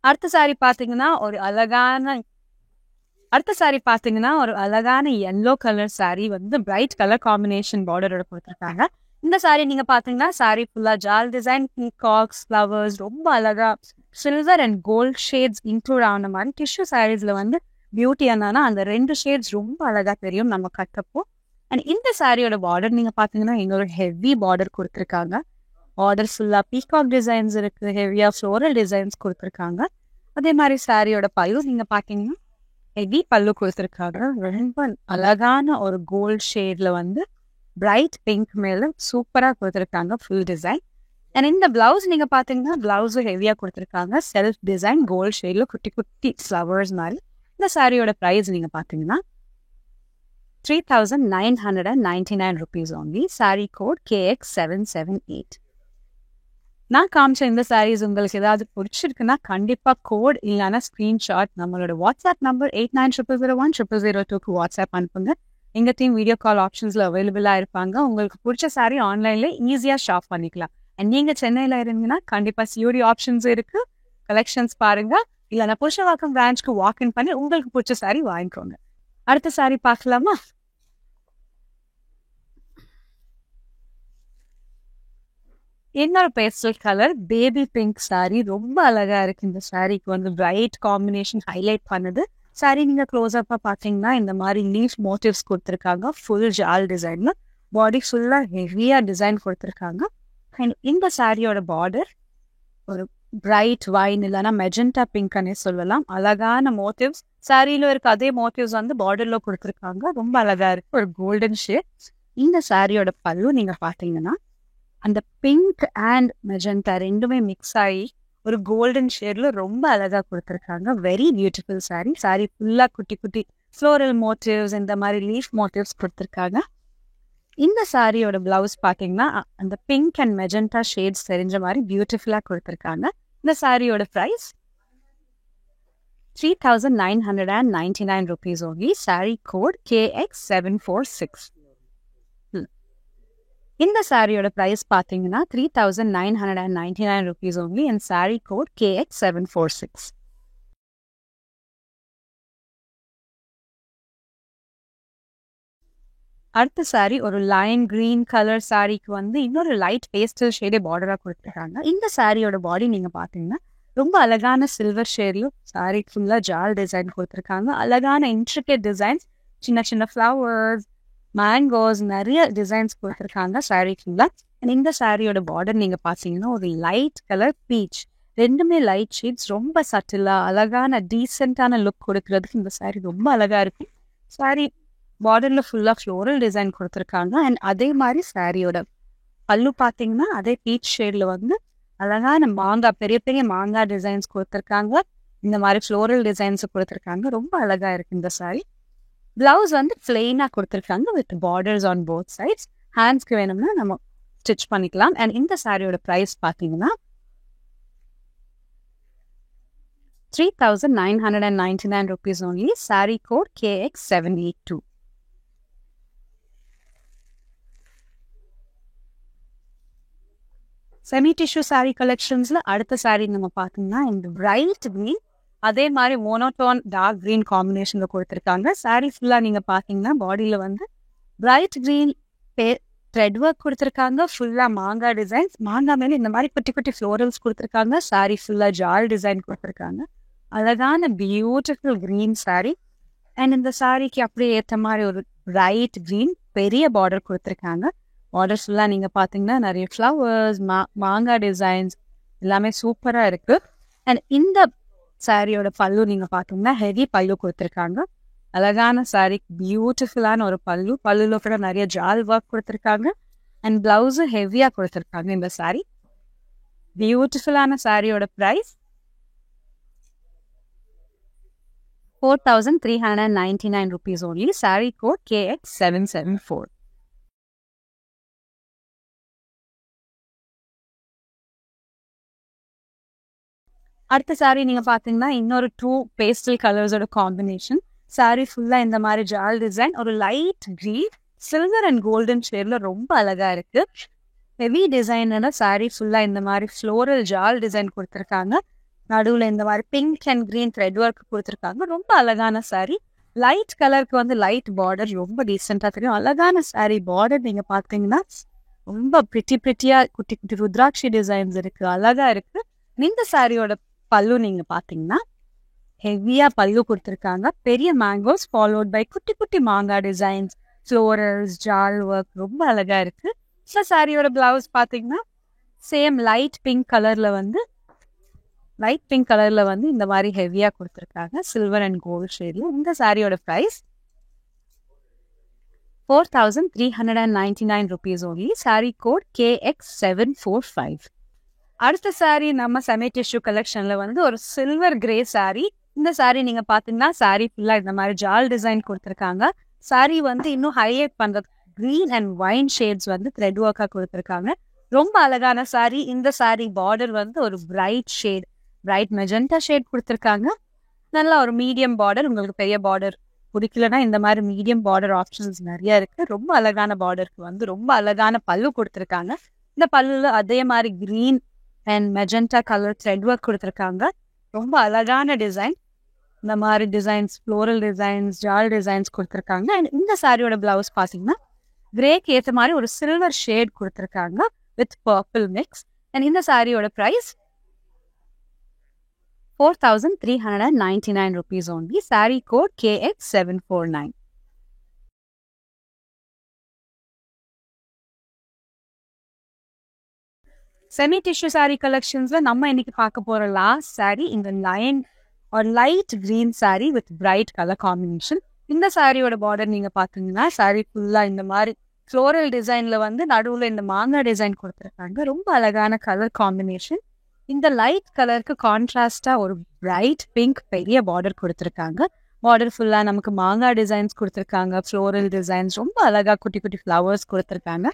அடுத்த சாரி பாத்தீங்கன்னா ஒரு அழகான yellow கலர் சாரி வந்து பிரைட் கலர் காம்பினேஷன் பார்டரோட கொடுத்துருக்காங்க. இந்த சாரி நீங்க பாத்தீங்கன்னா சாரி ஃபுல்லா ஜால் டிசைன், பீகாக்ஸ், ஃப்ளவர்ஸ் ரொம்ப அழகா silver and gold shades include ஆன மாதிரி. டிஷ்யூ சாரீஸ்ல வந்து பியூட்டி என்னன்னா அந்த 2 ஷேட்ஸ் ரொம்ப அழகா தெரியும் நம்ம கட்டப்போ. அண்ட் இந்த சாரியோட பார்டர் நீங்க பாத்தீங்கன்னா இன்னொரு ஹெவி பார்டர் கொடுத்துருக்காங்க. பார்டர் ஃபுல்லா பீகாக் டிசைன்ஸ் இருக்கு, ஹெவியா ஃப்ளோரல் டிசைன்ஸ் கொடுத்துருக்காங்க. அதே மாதிரி சாரியோட பல்லு நீங்க பாத்தீங்கன்னா ஹெவி பல்லு கொடுத்துருக்காங்க. ரொம்ப அழகான ஒரு கோல்ட் ஷேட்ல வந்து பிரைட் பிங்க் மேல சூப்பரா கொடுத்துருக்காங்க ஃபுல் டிசைன். அண்ட் இந்த பிளவுஸ் நீங்க பாத்தீங்கன்னா பிளவுஸும் ஹெவியா கொடுத்துருக்காங்க. செல்ஃப் டிசைன் கோல்ட் ஷேட்ல குட்டி குட்டி ஃப்ளவர்ஸ் மாதிரி. இந்த சாரியோட பிரைஸ் நீங்க பாத்தீங்கன்னா 3,999 rupees only. Saree code KX778. நான் காமிச்ச இந்த சாரீஸ் உங்களுக்கு ஏதாவது பிடிச்சிருக்குன்னா கண்டிப்பா கோட் இல்லைன்னா ஸ்கிரீன்ஷாட் நம்மளோட வாட்ஸ்அப் நம்பர் 8900010002க்கு வாட்ஸ்அப் அனுப்புங்க. எங்க டீம் வீடியோ கால் ஆப்ஷன்ஸ்ல அவைலபிளா இருப்பாங்க. உங்களுக்கு பிடிச்ச சாரி ஆன்லைன்ல ஈஸியா ஷாப் பண்ணிக்கலாம். அண்ட் நீங்க சென்னையில இருந்தீங்கன்னா கண்டிப்பா சிஓடி ஆப்ஷன்ஸ் இருக்கு. கலெக்ஷன்ஸ் பாருங்க. இல்லைன்னா புருஷவாக்கம் பிரான்ச்க்கு வாக்இன் பண்ணி உங்களுக்கு பிடிச்ச சாரி வாங்கிக்கோங்க. அடுத்த சாரி பார்க்கலாமா? இன்னொரு pastel colour baby pink sorry ரொம்ப அழகா இருக்கு. இந்த சாரிக்கு வந்து பிரைட் காம்பினேஷன் ஹைலைட் பண்ணுது. சாரி நீங்க க்ளோஸ் அப்பா பாத்தீங்கன்னா இந்த மாதிரி லீஃப் மோட்டிவ்ஸ் கொடுத்துருக்காங்க. ஃபுல் ஜால் டிசைன்ல பாடி ஃபுல்லா ஹெவியா டிசைன் கொடுத்துருக்காங்க. அண்ட் இந்த சாரியோட பார்டர் ஒரு பிரைட் வைன் இல்லைன்னா மெஜெண்டா பிங்க்னே சொல்லலாம். அழகான மோட்டிவ்ஸ் சாரியில இருக்க அதே மோட்டிவ்ஸ் வந்து பார்டர்ல கொடுத்துருக்காங்க. ரொம்ப அழகா இருக்கு. ஒரு கோல்டன் ஷேட். இந்த சாரியோட பல்லு நீங்க பாத்தீங்கன்னா அந்த பிங்க் அண்ட் மெஜெண்டா ரெண்டுமே மிக்ஸ் ஆகி ஒரு கோல்டன் ஷேட்ல ரொம்ப அழகா கொடுத்துருக்காங்க. Very beautiful sorry. சாரி ஃபுல்லா குட்டி குட்டி ஃப்ளோரல் மோட்டிவ்ஸ், இந்த மாதிரி லீஃப் மோட்டிவ்ஸ் கொடுத்துருக்காங்க. இந்த சாரியோட பிளவுஸ் பாத்தீங்கன்னா அந்த பிங்க் அண்ட் மெஜெண்டா ஷேட்ஸ் தெரிஞ்ச மாதிரி பியூட்டிஃபுல்லா கொடுத்துருக்காங்க. இந்த சாரியோட price 3,999 rupees only. Saree code KX746. இந்த சாரியோட பிரைஸ் பாத்தீங்கன்னா 3,999 rupees only and saree code KX746. அடுத்த சாரி ஒரு லைன் கிரீன் கலர் சாரிக்கு வந்து இன்னொரு லைட் பேஸ்டல் ஷேடே பார்டரா கொடுத்துருக்காங்க. இந்த சாரியோட பாடி நீங்க பாத்தீங்கன்னா ரொம்ப அழகான சில்வர் ஷேட்லையும் சாரி ஃபுல்லா ஜால் டிசைன் கொடுத்துருக்காங்க. அழகான இன்ட்ரிகேட் டிசைன்ஸ், சின்ன சின்ன ஃப்ளவர்ஸ், மேங்கோஸ், நிறைய டிசைன்ஸ் கொடுத்துருக்காங்க சாரி ஃபுல்லா. அண்ட் இந்த சாரியோட பார்டர் நீங்க பாத்தீங்கன்னா ஒரு லைட் கலர் பீச், ரெண்டுமே லைட் ஷேட்ஸ், ரொம்ப சட்டிலா அழகான டீசென்டான லுக் கொடுக்கறதுக்கு இந்த சாரி ரொம்ப அழகா இருக்கு. சாரி பார்டர்ல ஃபுல்லா ஃப்ளோரல் டிசைன் கொடுத்துருக்காங்க. அண்ட் அதே மாதிரி சாரியோட பல்லு பார்த்தீங்கன்னா அதே பீச் ஷேட்ல வந்து அழகான மாங்காய், பெரிய பெரிய மாங்காய் டிசைன்ஸ் கொடுத்துருக்காங்க. இந்த மாதிரி ஃப்ளோரல் டிசைன்ஸ் கொடுத்துருக்காங்க. ரொம்ப அழகா இருக்கு இந்த சாரி. பிளவுஸ் வந்து பிளெயினா கொடுத்துருக்காங்க with borders on both sides. ஹேண்ட்ஸ்க்கு வேணும்னா நம்ம ஸ்டிச் பண்ணிக்கலாம். அண்ட் இந்த சாரியோட ப்ரைஸ் பார்த்தீங்கன்னா 3,999 rupees only. Saree code KX782. Semi tissue sari கலெக்ஷன்ஸ்ல அடுத்த சாரீ நம்ம பார்த்தோம்னா இந்த பிரைட் கிரீன், அதே மாதிரி மோனோடோன் டார்க் கிரீன் காம்பினேஷன்ல கொடுத்துருக்காங்க. சாரீ ஃபுல்லா நீங்க பார்த்தீங்கன்னா பாடியில வந்து பிரைட் கிரீன் த்ரெட் ஒர்க் கொடுத்துருக்காங்க. ஃபுல்லா மாங்காய் டிசைன்ஸ், மாங்காய் மேல இந்த மாதிரி குட்டி குட்டி ஃப்ளோரல்ஸ் கொடுத்துருக்காங்க. சாரீ ஃபுல்லா ஜால் டிசைன் கொடுத்துருக்காங்க. அழகான பியூட்டிஃபுல் கிரீன் சாரீ. அண்ட் இந்த சாரீக்கு அப்படியே ஏற்ற மாதிரி ஒரு பிரைட் கிரீன் பெரிய பார்டர் கொடுத்துருக்காங்க. பார்டர் ஃபுல்லா நீங்க பாத்தீங்கன்னா நிறைய ஃப்ளவர்ஸ், மாங்காய் டிசைன்ஸ் எல்லாமே சூப்பரா இருக்கு. அண்ட் இந்த சாரியோட பல்லு நீங்க பாத்தீங்கன்னா ஹெவி பல்லு கொடுத்துருக்காங்க. அழகான சாரி, பியூட்டிஃபுல்லான ஒரு பல்லு. பல்லுல கூட நிறைய ஜால் ஒர்க் கொடுத்துருக்காங்க. அண்ட் பிளவுஸ் ஹெவியா கொடுத்துருக்காங்க. இந்த சாரி பியூட்டிஃபுல்லான சாரியோட price 4,399 rupees only. Saree code KX774. அடுத்த சாரி நீங்க பாத்தீங்கன்னா இன்னொரு 2 பேஸ்டல் கலர்ஸோட காம்பினேஷன். சாரி ஃபுல்லா இந்த மாதிரி ஜால் டிசைன், ஒரு light green, silver and golden ஷேட்ல ரொம்ப அழகா இருக்கு. ஹெவி டிசைன் சாரி ஃபுல்லா இந்த மாதிரி ஃப்ளோரல் ஜால் டிசைன் கொடுத்துருக்காங்க. நடுவுல இந்த மாதிரி pink and green thread work கொடுத்துருக்காங்க. ரொம்ப அழகான சாரி. லைட் கலருக்கு வந்து லைட் பார்டர் ரொம்ப டீசெண்டா தெரியும். அழகான சாரி. பார்டர் நீங்க பாத்தீங்கன்னா ரொம்ப பிரிட்டியா குட்டி குட்டி ருத்ராட்சி டிசைன்ஸ் இருக்கு, அழகா இருக்கு. இந்த சாரியோட பல்லு நீங்க பாத்தீங்கன்னா ஹெவியா பல்லு கொடுத்துருக்காங்க. பெரிய மேங்கோஸ் ஃபாலோட் பை குட்டி குட்டி மாங்காய் டிசைன்ஸ், ஃப்ளோரல்ஸ், ஜால் ஒர்க் ரொம்ப அழகா இருக்கு. இந்த சாரியோட பிளவுஸ் பாத்தீங்கன்னா சேம் லைட் பிங்க் கலர்ல வந்து இந்த மாதிரி ஹெவியா கொடுத்துருக்காங்க. சில்வர் அண்ட் கோல்ட் ஷேட்ல. இந்த சாரியோட price 4,399 rupees only. Saree code KX745. அடுத்த சாரி நம்ம செமி டிஷ்யூ கலெக்ஷன்ல வந்து ஒரு சில்வர் கிரே சாரி. இந்த சாரி நீங்க பாத்தீங்கன்னா சாரி ஃபுல்லா இந்த மாதிரி ஜால் டிசைன் கொடுத்துருக்காங்க. சாரி வந்து இன்னும் ஹைலைட் பண்றது கிரீன் அண்ட் ஒயின் ஷேட்ஸ் வந்து த்ரெட் ஒர்க்கா கொடுத்துருக்காங்க. ரொம்ப அழகான சாரி. இந்த சாரி பார்டர் வந்து ஒரு பிரைட் மெஜெண்டா ஷேட் கொடுத்துருக்காங்க. நல்லா ஒரு மீடியம் பார்டர். உங்களுக்கு பெரிய பார்டர் பிடிக்கலன்னா இந்த மாதிரி மீடியம் பார்டர் ஆப்ஷன்ஸ் நிறைய இருக்கு. ரொம்ப அழகான பார்டருக்கு வந்து ரொம்ப அழகான பல்லு கொடுத்துருக்காங்க. இந்த பல்லுல அதே மாதிரி green and magenta colour thread work கொடுத்துருக்காங்க. ரொம்ப அழகான டிசைன். இந்த மாதிரி designs, floral designs, jaal designs கொடுத்துருக்காங்க. அண்ட் இந்த சாரியோட பிளவுஸ் பார்த்தீங்கன்னா கிரேக்கு ஏற்ற மாதிரி ஒரு சில்வர் ஷேட் கொடுத்துருக்காங்க வித் பர்பிள் மிக்ஸ். அண்ட் இந்த சாரியோட price 4,399 rupees only. Saree code KX749. Semi tissue sari கலெக்ஷன்ஸ்ல நம்ம இன்னைக்கு பார்க்க போற லாஸ்ட் சாரி இந்த light green sari with bright colour combination. இந்த சாரியோட பார்டர் நீங்க பாத்தீங்கன்னா சாரி ஃபுல்லா இந்த மாதிரி ஃப்ளோரல் டிசைன்ல வந்து நடுவுல இந்த மாங்காய் டிசைன் கொடுத்துருக்காங்க. ரொம்ப அழகான கலர் காம்பினேஷன். இந்த லைட் கலருக்கு கான்ட்ராஸ்டா ஒரு பிரைட் பிங்க் பெரிய பார்டர் கொடுத்துருக்காங்க. பார்டர் ஃபுல்லா நமக்கு மாங்காய் டிசைன்ஸ் கொடுத்துருக்காங்க, ஃப்ளோரல் டிசைன்ஸ், ரொம்ப அழகா குட்டி குட்டி ஃப்ளவர்ஸ் கொடுத்துருக்காங்க.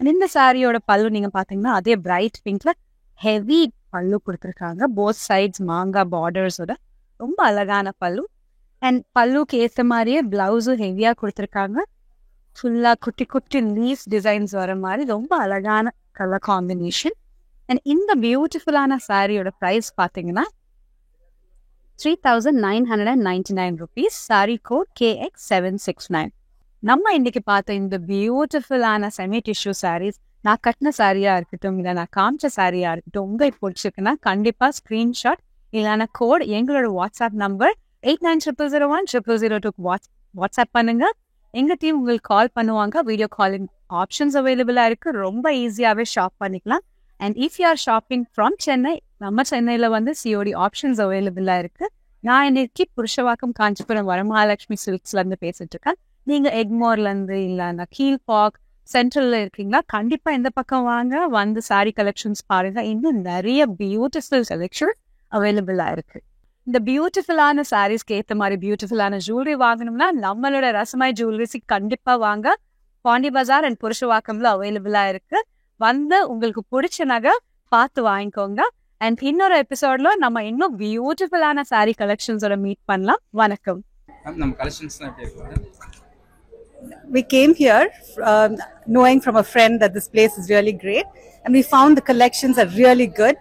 இந்த சாரியோட பல்லு நீங்க பாத்தீங்கன்னா அதே பிரைட் பிங்க்ல ஹெவி பல்லு கொடுத்துருக்காங்க. போத் சைட்ஸ் மாங்காய் பார்டர்ஸோட ரொம்ப அழகான பல்லு. அண்ட் பல்லுக்கு ஏற்ற மாதிரியே பிளவுஸும் ஹெவியா கொடுத்துருக்காங்க. ஃபுல்லா குட்டி குட்டி லீஃப் டிசைன்ஸ் வர மாதிரி ரொம்ப அழகான கலர் காம்பினேஷன். அண்ட் இந்த பியூட்டிஃபுல்லான சாரியோட ப்ரைஸ் பார்த்தீங்கன்னா 3,999 rupees. Saree code KX769. நம்ம இன்னைக்கு பார்த்த இந்த பியூட்டிஃபுல்லான செமி டிஷ்யூ சாரீஸ் நான் கட்டின சாரியா இருக்கட்டும், இல்லை நான் காமிச்ச சாரியா இருக்கட்டும், உங்களுக்கு பிடிச்சிருக்குன்னா கண்டிப்பா ஸ்கிரீன்ஷாட் இல்லைன்னா கோட் எங்களோட வாட்ஸ்அப் நம்பர் 8900010002 வாட்ஸ்அப் பண்ணுங்க. எங்க டீம் உங்களுக்கு கால் பண்ணுவாங்க. வீடியோ காலிங் ஆப்ஷன்ஸ் அவைலபிளா இருக்கு. ரொம்ப ஈஸியாவே ஷாப் பண்ணிக்கலாம். And if you are shopping from Chennai, நம்ம சென்னையில வந்து சிஓடி ஆப்ஷன்ஸ் அவைலபிளா இருக்கு. நான் இன்னைக்கு புருஷவாக்கம் காஞ்சிபுரம் வரமகாலட்சுமி சில்க்ஸ்ல இருந்து பேசிட்டு இருக்கேன். நீங்க எக்மோர்ல இருந்து இல்லைன்னா கீழ்பாக் சென்ட்ரல்ல இருக்கீங்களா, கண்டிப்பா இந்த பக்கம் வாங்க, வந்து சாரி கலெக்ஷன்ஸ் பாருங்க. இன்னும் நிறைய பியூட்டிஃபுல் கலெக்ஷன் அவைலபிளா இருக்கு. இந்த பியூட்டிஃபுல்லான சாரீஸ்க்கு ஏற்ற மாதிரி பியூட்டிஃபுல்லான ஜுவல்லரி வாங்கணும்னா நம்மளோட ரசமாய் ஜுவல்லரிஸுக்கு கண்டிப்பா வாங்க. பாண்டி பஜார் அண்ட் புருஷவாக்கம்ல அவைலபிளா இருக்கு. வந்து உங்களுக்கு பிடிச்ச நகை பார்த்து வாங்கிக்கோங்க. அண்ட் இன்னொரு எபிசோட்ல நம்ம இன்னும் பியூட்டிஃபுல்லான சாரி கலெக்ஷன்ஸோட மீட் பண்ணலாம். வணக்கம். We came here knowing from a friend that this place is really great, and we found the collections are really good.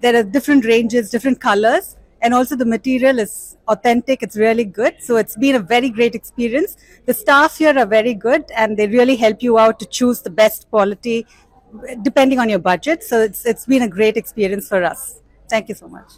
There are different ranges, different colors, and also the material is authentic. It's really good. So it's been a very great experience. The staff here are very good, and they really help you out to choose the best quality depending on your budget. So it's been a great experience for us. Thank you so much.